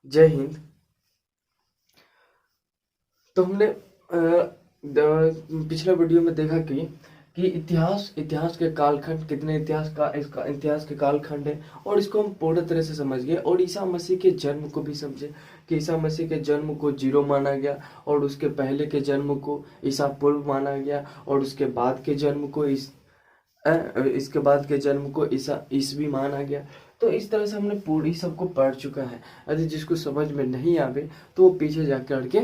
जय हिंद। तो हमने पिछला वीडियो में देखा कि इतिहास के कालखंड कितने इसका इतिहास के कालखंड है, और इसको हम पूर्ण तरह से समझ गए और ईसा मसीह के जन्म को भी समझे कि ईसा मसीह के जन्म को 0 माना गया, और उसके पहले के जन्म को ईसा पूर्व माना गया, और उसके बाद के जन्म को इसके बाद के जन्म को ईसा ईसवी माना गया। तो इस तरह से हमने पूरी सबको पढ़ चुका है। यदि जिसको समझ में नहीं आवे तो वो पीछे जा करके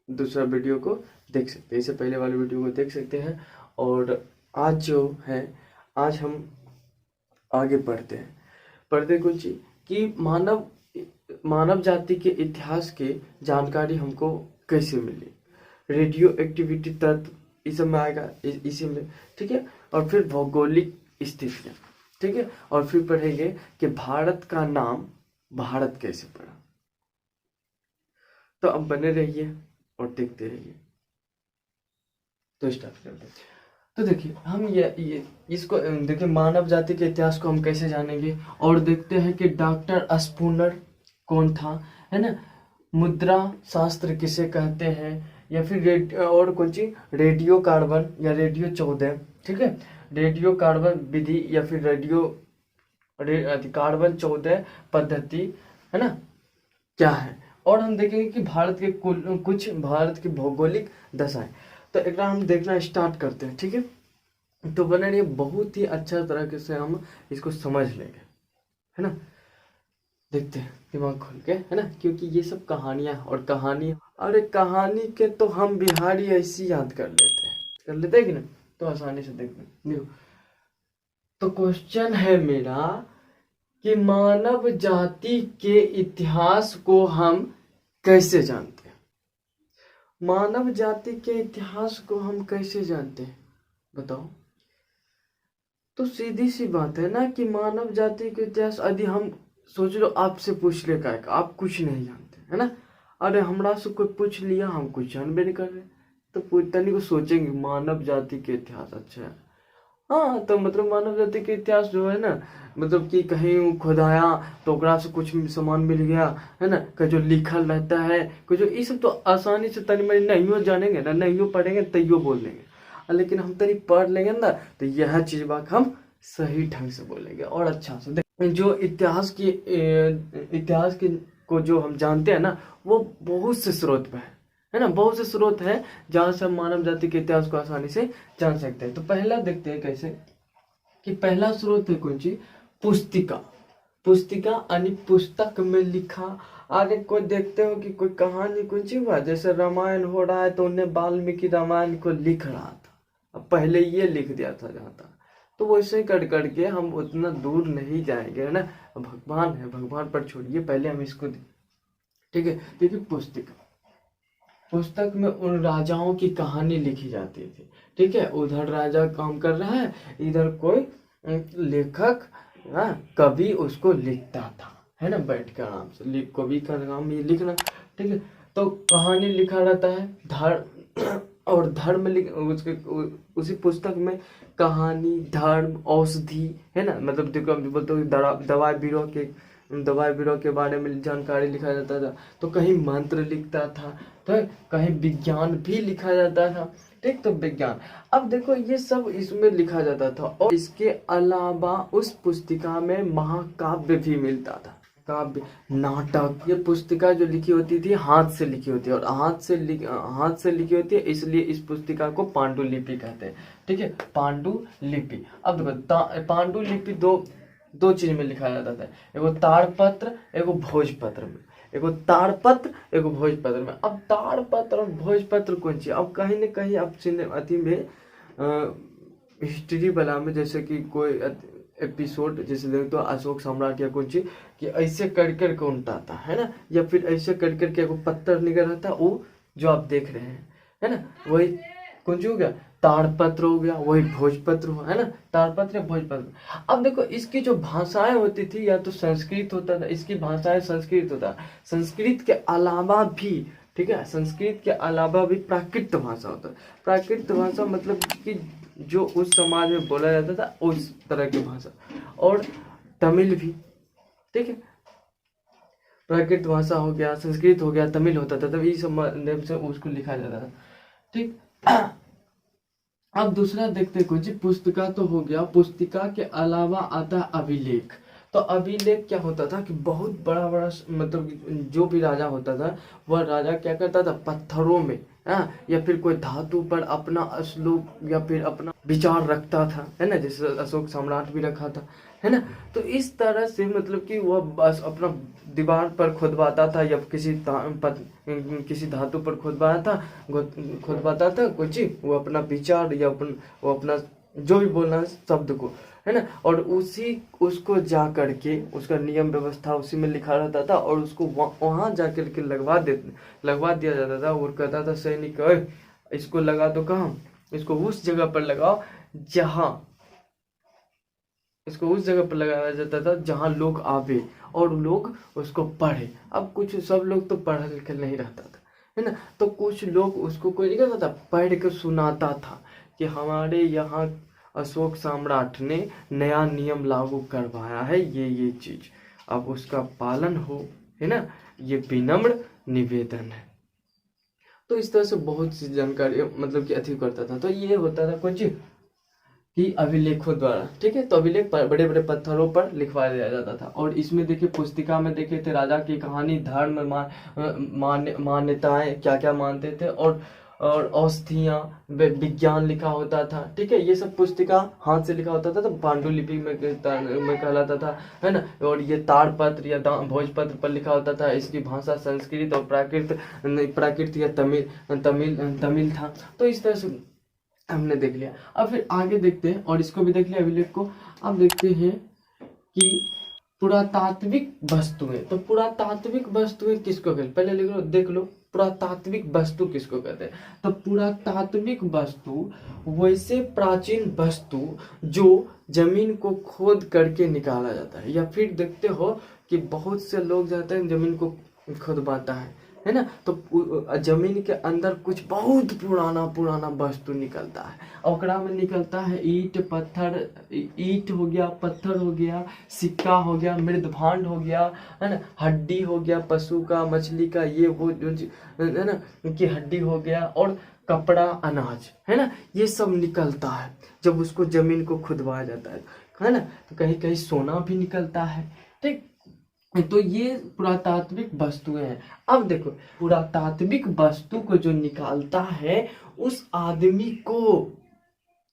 दूसरा वीडियो को देख सकते हैं, इससे पहले वाले वीडियो को देख सकते हैं। और आज जो है, आज हम आगे पढ़ते कुछ कि मानव जाति के इतिहास के जानकारी हमको कैसे मिली, रेडियो एक्टिविटी तत्व इस सब में आएगा, इसी में, ठीक है। और फिर भौगोलिक स्थितियाँ, ठीक है। और फिर पढ़ेंगे कि भारत का नाम भारत कैसे पड़ा। तो अब बने रहिए और देखते रहिए। तो स्टार्ट करते हैं। तो देखिए, हम ये इसको देखिए, मानव जाति के इतिहास को हम कैसे जानेंगे, और देखते हैं कि डॉक्टर स्पूनर कौन था, है ना। मुद्रा शास्त्र किसे कहते हैं, या फिर और कौन चीज, रेडियो कार्बन या रेडियो 14, ठीक है। रेडियो कार्बन विधि या फिर कार्बन 14 पद्धति, है ना, क्या है। और हम देखेंगे कि भारत के कुछ भारत की भौगोलिक दशाएं। तो एक हम देखना स्टार्ट करते हैं, ठीक है। तो बने रहिए, बहुत ही अच्छा तरीके से हम इसको समझ लेंगे, है ना। देखते हैं दिमाग खोल के, है ना, क्योंकि ये सब कहानियां और कहानी, अरे कहानी के तो हम बिहारी ऐसी याद कर लेते हैं कि ना, तो आसानी से देखते हैं। तो क्वेश्चन है मेरा कि मानव जाति के इतिहास को हम कैसे जानते हैं। मानव जाति के इतिहास को हम कैसे जानते हैं, बताओ। तो सीधी सी बात है ना कि मानव जाति के इतिहास, यदि हम सोच लो आपसे पूछ ले का आप कुछ नहीं जानते, है ना। अरे हमरा से कोई पूछ लिया, हम कुछ जानबे नहीं कर रहे, तो तनी को सोचेंगे मानव जाति के इतिहास, अच्छा है। हाँ, तो मतलब मानव जाति के इतिहास जो है ना, मतलब कि कहीं खुदाया तो ओकरा से कुछ सामान मिल गया, है ना, कि जो लिखल रहता है कुछ, ये सब तो आसानी से तनी मनी नहीं जानेंगे ना, नहीं पढ़ेंगे तैयो बोल लेंगे। लेकिन हम तनी पढ़ लेंगे ना, तो यह चीज बात हम सही ढंग से बोलेंगे और अच्छा से। जो इतिहास की को जो हम जानते हैं ना, वो बहुत से स्रोत पे है ना, बहुत से स्रोत हैं जहाँ से हम मानव जाति के इतिहास को आसानी से जान सकते हैं। तो पहला देखते हैं कैसे, कि पहला स्रोत है कौन सी, पुस्तिका। पुस्तिका यानी पुस्तक में लिखा। आगे कोई देखते हो कि कोई कहानी कौन सी हुआ, जैसे रामायण हो रहा है तो उन्हें वाल्मीकि रामायण को लिख रहा था, अब पहले ये लिख दिया था जहाँ था। तो वैसे ही कर करके हम उतना दूर नहीं जाएंगे, है ना। भगवान है, भगवान पर छोड़िए, पहले हम इसको, ठीक है। देखिए, पुस्तक में उन राजाओं की कहानी लिखी जाती थी, ठीक है। उधर राजा काम कर रहा है, इधर कोई लेखक, कवि उसको लिखता था, है ना, बैठ कर आराम से कवि का काम ये लिखना, ठीक है। तो कहानी लिखा रहता है, धर्म और धर्म उसी पुस्तक में कहानी, धर्म, औषधि, है ना, मतलब देखो बोलते हो दवाई बीरो के बारे में जानकारी लिखा जाता था। तो कहीं मंत्र लिखता था, तो कहीं विज्ञान भी लिखा जाता था, ठीक। तो विज्ञान, अब देखो ये सब इसमें लिखा जाता था। और इसके अलावा उस पुस्तिका में महाकाव्य भी मिलता था, काव्य, नाटक। ये पुस्तिका जो लिखी होती थी हाथ से लिखी होती है, और हाथ से लिखी होती है, इसलिए इस पुस्तिका को पांडुलिपि कहते हैं, ठीक है, पांडुलिपि। अब देखो, पांडुलिपि दो चीज में लिखा जाता था, एगो ताड़पत्र, एगो भोजपत्र में। एगो ताड़पत्र, एगो भोजपत्र में। अब ताड़पत्र और भोजपत्र कौन सी, अब कहीं न कहीं अब अति में हिस्ट्री वाला में, जैसे कि कोई एपिसोड जैसे देखो तो अशोक सम्राट या कुछ, कि ऐसे कर के उल्टाता है ना, या फिर ऐसे कर के एगो पत्थर निकल रहता है, वो जो आप देख रहे हैं, है ना, वही कौन सी हो गया, ताड़पत्र हो गया, वही भोजपत्र हो, है ना, ताड़पत्र या भोजपत्र। अब देखो, इसकी जो भाषाएं होती थी, या तो संस्कृत होता था, इसकी भाषाएं संस्कृत होता, संस्कृत के अलावा भी, ठीक है, संस्कृत के अलावा भी प्राकृत भाषा होता है। प्राकृत भाषा मतलब कि जो उस समाज में बोला जाता था उस तरह की भाषा, और तमिल भी, ठीक है। प्राकृत भाषा हो गया, संस्कृत हो गया, तमिल होता था, तब ये सब माध्यम से उसको लिखा जाता था। ठीक। अब दूसरा देखते कुछ, पुस्तिका तो हो गया, पुस्तिका के अलावा आता है अभिलेख। तो अभिलेख क्या होता था कि बहुत बड़ा बड़ा मतलब जो भी राजा होता था वह राजा क्या करता था, पत्थरों में या फिर कोई धातु पर अपना श्लोक या फिर अपना विचार रखता था, है ना, जैसे अशोक सम्राट भी रखा था, है ना। तो इस तरह से मतलब कि वह बस अपना दीवार पर खुदवाता था या किसी धातु पर खुदवाता था कुछ, वो अपना विचार या वो अपना जो भी बोलना है शब्द को, है ना, और उसको जा करके उसका नियम व्यवस्था उसी में लिखा रहता था, और उसको वहां जा करके लगवा दिया जाता था। और कहता था सैनिक, "ओए, इसको लगा दो कहाँ, इसको उस जगह पर लगाओ इसको उस जगह पर लगाया जाता था जहां लोग आवे और लोग उसको पढ़े। अब कुछ सब लोग तो पढ़ा लिखा नहीं रहता था, है ना, तो कुछ लोग उसको कोई नहीं करता था, पढ़ के सुनाता था कि हमारे यहाँ अशोक सम्राट ने नया नियम लागू करवाया है, ये चीज, अब उसका पालन हो, है ना, ये विनम्र निवेदन है। तो इस तरह से बहुत सी जानकारी मतलब कि अथी करता था। तो ये होता था कुछ कि अभिलेखों द्वारा, ठीक है। तो अभिलेख बड़े बड़े पत्थरों पर लिखवा दिया जाता था। और इसमें देखिए पुस्तिका में देखे थे राजा की कहानी, धर्म, मान्यताएं क्या क्या मानते थे, और औषधियाँ, विज्ञान लिखा होता था, ठीक है। ये सब पुस्तिका हाथ से लिखा होता था, तो पांडुलिपि में कहलाता था, है ना। और ये ताड़पत्र या भोजपत्र पर लिखा होता था। इसकी भाषा संस्कृत और प्राकृत या तमिल था। तो इस तरह से हमने देख लिया। अब फिर आगे देखते हैं, और इसको भी देख लिया अभिलेख को। अब देखते हैं कि पुरातात्विक वस्तुएं। तो पुरातात्विक वस्तुएं किसको कहते हैं, पहले लिख लो, देख लो, पुरातात्विक वस्तु किसको कहते हैं। तो पुरातात्विक वस्तु वैसे प्राचीन वस्तु जो जमीन को खोद करके निकाला जाता है, या फिर देखते हो कि बहुत से लोग जाते हैं जमीन को खुदवाता है ना, तो जमीन के अंदर कुछ बहुत पुराना वस्तु निकलता है। ओकरा में निकलता है ईट हो गया, पत्थर हो गया, सिक्का हो गया, मृदभांड हो गया, है ना, हड्डी हो गया, पशु का, मछली का, ये वो जो है ना, उनकी हड्डी हो गया, और कपड़ा, अनाज, है ना, ये सब निकलता है जब उसको जमीन को खुदवाया जाता है ना। तो कहीं कहीं सोना भी निकलता है, ठीक। तो ये पुरातात्विक वस्तुएं हैं। अब देखो, पुरातात्विक वस्तु को जो निकालता है उस आदमी को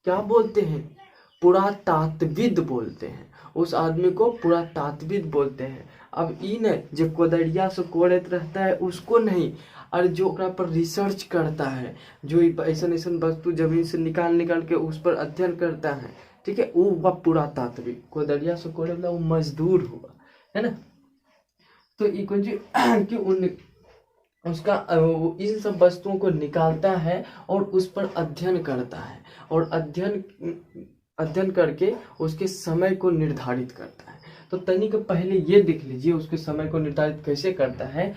क्या बोलते हैं, पुरातात्विद बोलते हैं। उस आदमी को पुरातात्विद बोलते हैं। अब इन जो कोदरिया से कोड़त रहता है उसको नहीं, और जो ओकरा पर रिसर्च करता है, जो ऐसा वस्तु जमीन से निकाल के उस पर अध्ययन करता है, ठीक है, वो पुरातात्विक। कोदरिया से कोड़े वाला वो मजदूर हुआ, है ना। तो ये कुछ कि उसका इन सब वस्तुओं को निकालता है और उस पर अध्ययन करता है, और अध्ययन करके उसके समय को निर्धारित करता है। तो तनिक पहले ये देख लीजिए उसके समय को निर्धारित कैसे करता है।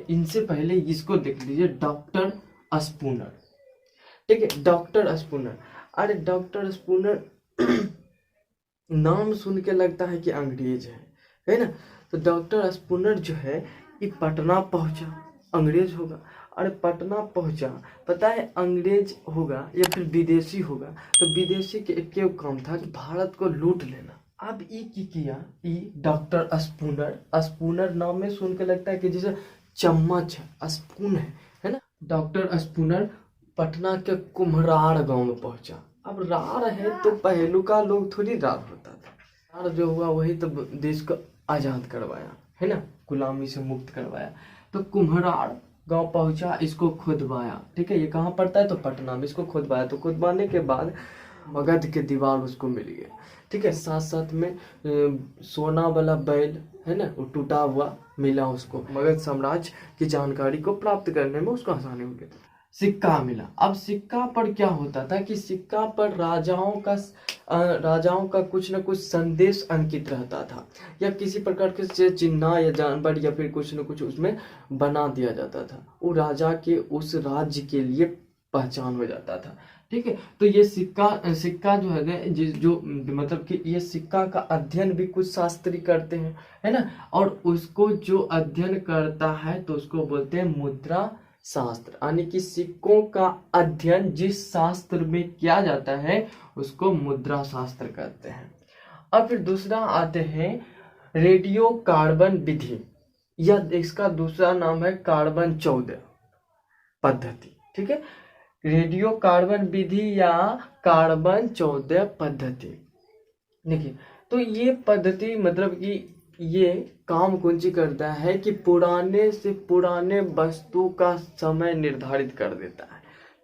इनसे पहले इसको देख लीजिए, डॉक्टर स्पूनर, ठीक है, डॉक्टर स्पूनर। अरे डॉक्टर स्पूनर नाम सुन के लगता है कि अंग्रेज है ना। तो डॉक्टर स्पूनर जो है ये पटना पहुंचा, अंग्रेज होगा। अरे पटना पहुंचा, पता है अंग्रेज होगा या फिर विदेशी होगा, तो विदेशी के एक काम था कि भारत को लूट लेना। अब ये की किया, ये डॉक्टर स्पूनर नाम में सुन के लगता है कि जैसे चम्मच है, स्पून है ना। डॉक्टर स्पूनर पटना के कुम्हरार गांव में पहुंचा। अब रार है तो पहलुका लोग थोड़ी रार होता था, रार जो हुआ वही तो देश को आजाद करवाया, है ना, गुलामी से मुक्त करवाया। तो कुम्हरार गांव पहुंचा, इसको खुदवाया, ठीक है, ये कहाँ पड़ता है, तो पटना में। इसको खुदवाया, तो खुदवाने के बाद मगध के दीवार उसको मिल गया, ठीक है। साथ साथ में सोना वाला बैल, है ना, वो टूटा हुआ मिला उसको। मगध साम्राज्य की जानकारी को प्राप्त करने में उसको आसानी हो गई। सिक्का मिला। अब सिक्का पर क्या होता था कि सिक्का पर राजाओं का कुछ न कुछ संदेश अंकित रहता था, या किसी प्रकार के चिन्ह या जानवर या फिर कुछ न कुछ उसमें बना दिया जाता था। वो राजा के उस राज्य के लिए पहचान हो जाता था, ठीक है। तो ये सिक्का सिक्का जो है जो मतलब कि ये सिक्का का अध्ययन भी कुछ शास्त्री करते हैं, है ना। और उसको जो अध्ययन करता है तो उसको बोलते हैं मुद्रा शास्त्र, यानी कि सिक्कों का अध्ययन जिस शास्त्र में किया जाता है उसको मुद्रा शास्त्र कहते हैं। अब फिर दूसरा आते हैं रेडियो कार्बन विधि, यह इसका दूसरा नाम है कार्बन 14 पद्धति, ठीक है। रेडियो कार्बन विधि या कार्बन 14 पद्धति, देखिए तो ये पद्धति मतलब कि ये काम कौन सी करता है कि पुराने से पुराने वस्तु का समय निर्धारित कर देता है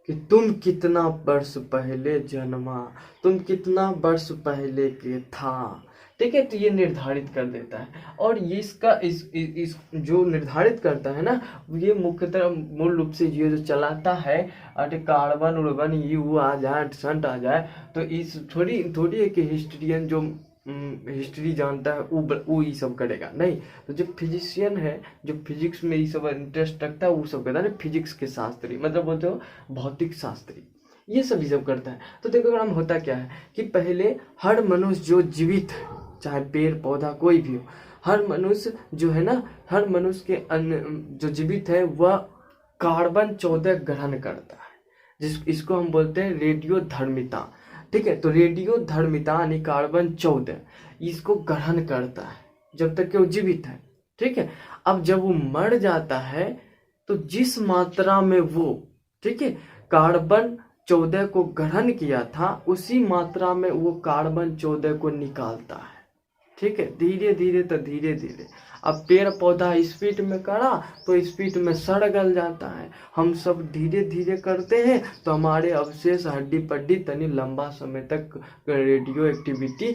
कि तुम कितना वर्ष पहले जन्मा, तुम कितना वर्ष पहले के था, ठीक है। तो ये निर्धारित कर देता है। और इसका इस जो निर्धारित करता है ना, ये मुख्यतः मूल रूप से ये जो चलाता है अरे कार्बन उर्बन ये वो आ जाए संट आ जाए, तो इस थोड़ी एक हिस्ट्रियन जो हिस्ट्री जानता है वो ये सब करेगा नहीं। तो जो फिजिशियन है, जो फिजिक्स में ये सब इंटरेस्ट रखता है वो सब करता है, फिजिक्स के शास्त्री मतलब बोलते हो भौतिक शास्त्री, ये सब करता है। तो देखो हम होता क्या है कि पहले हर मनुष्य जो जीवित है, चाहे पेड़ पौधा कोई भी हो, हर मनुष्य जो है ना, हर मनुष्य के जो जीवित है वह कार्बन 14 ग्रहण करता है, इसको हम बोलते हैं रेडियो धर्मिता, ठीक है। तो रेडियो धर्मिता यानी कार्बन 14 इसको ग्रहण करता है जब तक कि वो जीवित है, ठीक है। अब जब वो मर जाता है तो जिस मात्रा में वो, ठीक है, कार्बन 14 को ग्रहण किया था उसी मात्रा में वो कार्बन 14 को निकालता है, ठीक है। धीरे धीरे अब पेड़ पौधा स्पीड में करा तो स्पीड में सड़ गल जाता है, हम सब धीरे धीरे करते हैं तो हमारे अवशेष हड्डी पड्डी तनी लंबा समय तक रेडियो एक्टिविटी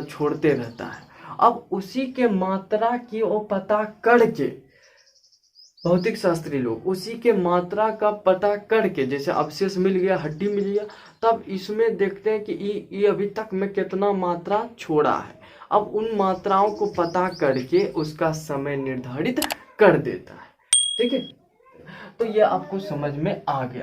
छोड़ते रहता है। अब उसी के मात्रा की वो पता करके भौतिक शास्त्री लोग उसी के मात्रा का पता करके, जैसे अवशेष मिल गया हड्डी मिल गया, तब इसमें देखते हैं कि ये अभी तक में कितना मात्रा छोड़ा है। अब उन मात्राओं को पता करके उसका समय निर्धारित कर देता है, ठीक है। तो ये आपको समझ में आ गया।